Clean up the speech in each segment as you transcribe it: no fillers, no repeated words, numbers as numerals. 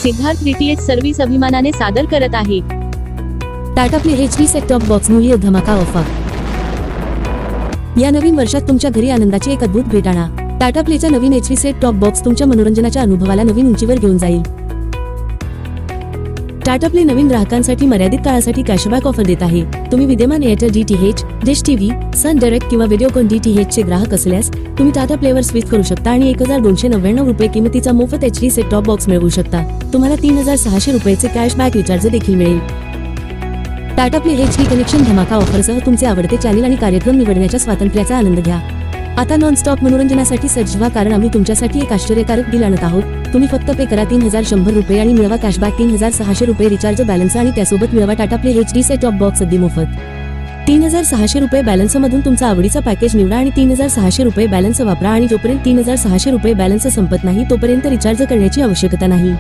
Siddharth DTH service अभिमानाने सादर करत आहे Tata play HD set top box new year धमाका ऑफर। या नवीन वर्षात तुमच्या घरी आनंदाची एक अद्भुत भेट आणा। टाटा प्लेचा नवीन HD सेट टॉप बॉक्स तुमच्या मनोरंजनाच्या अनुभवाला नवीन उंचीवर घेऊन जाईल। टाटा प्ले नवीन ग्राहकांसाठी मर्यादित काळासाठी कॅशबॅक ऑफर देत आहे। तुम्ही विद्यमान Airtel DTH, dish TV, Sun Direct किंवा व्हिडिओकॉन DTH चे ग्राहक असल्यास तुम्ही टाटा प्लेवर स्विच करू शकता आणि 1299 रुपये किमतीचा मोफत HD सेट टॉप बॉक्स मिळवू शकता। तुम्हाला 3600 रुपयाचे कॅशबॅक रिचार्ज देखील मिळेल। टाटा प्ले HD कनेक्शन धमाका ऑफरसह तुमचे आवडते चॅनेल आणि कार्यक्रम निवडण्याच्या स्वातंत्र्याचा आनंद घ्या। आता नॉन स्टॉप मनोरंजनासाठी सज्ज व्हा, कारण आम्ही तुमच्यासाठी एक आश्चर्यकारक डील आणत आहोत। तुम्ही फक्त पे करा 3100 रुपये आणि मिळवा कॅशबॅक 3600 रुपये रिचार्ज बॅलन्स आणि त्यासोबत मिळवा Tata play HD set top box अगदी मोफत। 3600 रुपये बॅलन्स मधून तुमचा आवडीचा पॅकेज निवडा आणि 3600 रुपये बॅलन्स वापरा आणि जोपर्यंत 3600 रुपये बॅलन्स संपत नाही तोपर्यंत रिचार्ज करण्याची आवश्यकता नाही।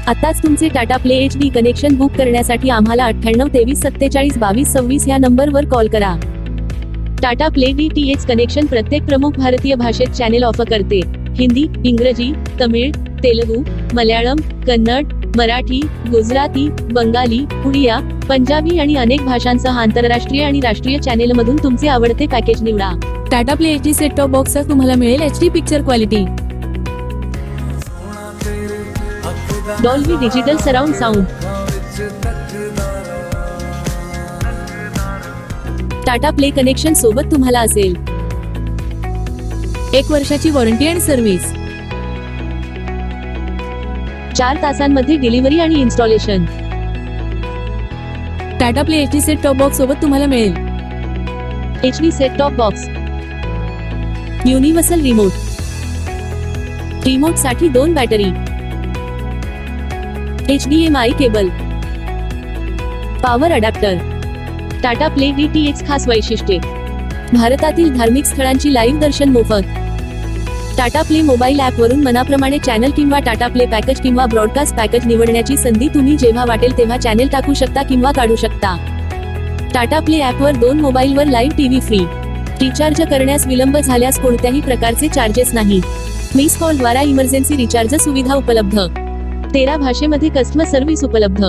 आताच तुमचे Tata play HD connection book करण्यासाठी आम्हाला 98 23 47 22 26 या नंबरवर कॉल करा। टाटा प्ले DTH कनेक्शन प्रत्येक प्रमुख भारतीय भाषेत चॅनेल ऑफर करते। हिंदी, इंग्रजी, तमिळ, तेलुगू, मल्याळम, कन्नड, मराठी, गुजराती, बंगाली, उडिया, पंजाबी आणि अनेक भाषांसह आंतरराष्ट्रीय आणि राष्ट्रीय चॅनेलमधून तुमचे आवडते पॅकेज निवडा। Tata play HD set top बॉक्सचा तुम्हाला मिळेल HD picture quality, Dolby digital surround sound, Tata play connection सोबत तुम्हाला असेल 1 वर्षाची वॉरंटी आणि सर्व्हिस, 4 तासांमध्ये डिलिव्हरी आणि installation. Tata play HD set top box सोबत तुम्हाला मिळेल HD set top box, universal remote, remote साठी 2 battery, HDMI cable, power adapter. Tata play DTH खास वैशिष्ट्ये: भारतातील धार्मिक स्थळांची लाईव्ह दर्शन मोफत। टाटा प्ले मोबाईल ॲप वरून मनाप्रमाणे चॅनल किंवा टाटा प्ले पॅकेज किंवा ब्रॉडकास्ट पॅकेज निवडण्याची संधी। तुम्ही जेव्हा वाटेल तेव्हा चॅनेल टाकू शकता किंवा काढू शकता। टाटा प्ले ॲपवर 2 मोबाईलवर लाईव्ह टीव्ही फ्री। रिचार्ज करण्यास विलंब झाल्यास कोणत्याही प्रकारचे चार्जेस नाही। मिस कॉल द्वारा इमर्जन्सी रिचार्ज सुविधा उपलब्ध। 13 भाषेमध्ये कस्टमर सर्व्हिस उपलब्ध।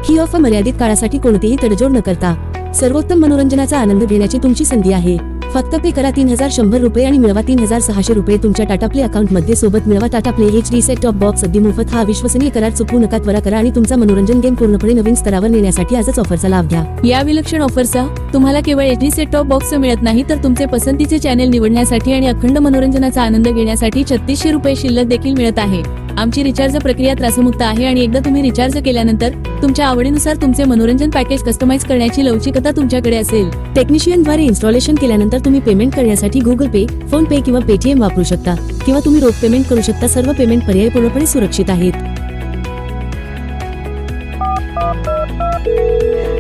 ही ऑफर मर्यादित काळासाठी कोणतीही तडजोड न करता सर्वोत्तम मनोरंजनाचा आनंद घेण्याची तुमची संधी आहे। फक्त पे करा 3100 रुपये आणि मिळवा 3600 रुपये तुमच्या टाटा प्ले अकाउंट मध्ये सोबत मिळवा Tata play HD set top box अगदी मोफत। हा विश्वसनीय करार चुकवू नका, त्वरा करा आणि तुमचा मनोरंजन गेम पूर्णपणे नवीन स्तरावर नेण्यासाठी आजच ऑफरचा लाभ घ्या। या विलक्षण ऑफरचा तुम्हाला केवळ HD सेट टॉप बॉक्स मिळत नाही, तर तुमचे पसंतीचे चॅनेल निवडण्यासाठी आणि अखंड मनोरंजनाचा आनंद घेण्यासाठी 3600 रुपये शिल्लक देखील मिळत आहे। आमची रिचार्ज प्रक्रिया त्रासमुक्त आहे आणि एकदा तुम्ही रिचार्ज केल्यानंतर तुमच्या आवडीनुसार तुमचे मनोरंजन पॅकेज कस्टमाइज करण्याची लवचिकता तुमच्याकडे असेल। टेक्निशियनद्वारे इन्स्टॉलेशन केल्यानंतर तुम्ही पेमेंट करण्यासाठी गुगल पे, फोन पे किंवा पेटीएम वापरू शकता किंवा तुम्ही रोख पेमेंट करू शकता। सर्व पेमेंट पर्याय पूर्णपणे सुरक्षित आहेत।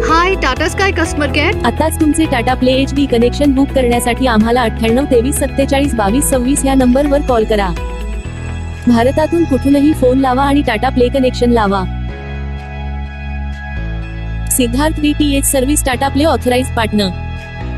हाय टाटा स्काय कस्टमर केअर। आताच तुमचे Tata play HD connection book करण्यासाठी आम्हाला 98 23 47 22 26 या नंबरवर कॉल करा। भारतातून कुठूनही फोन लावा आणि टाटा प्ले कनेक्शन लावा। Siddharth DTH service Tata play authorised partner.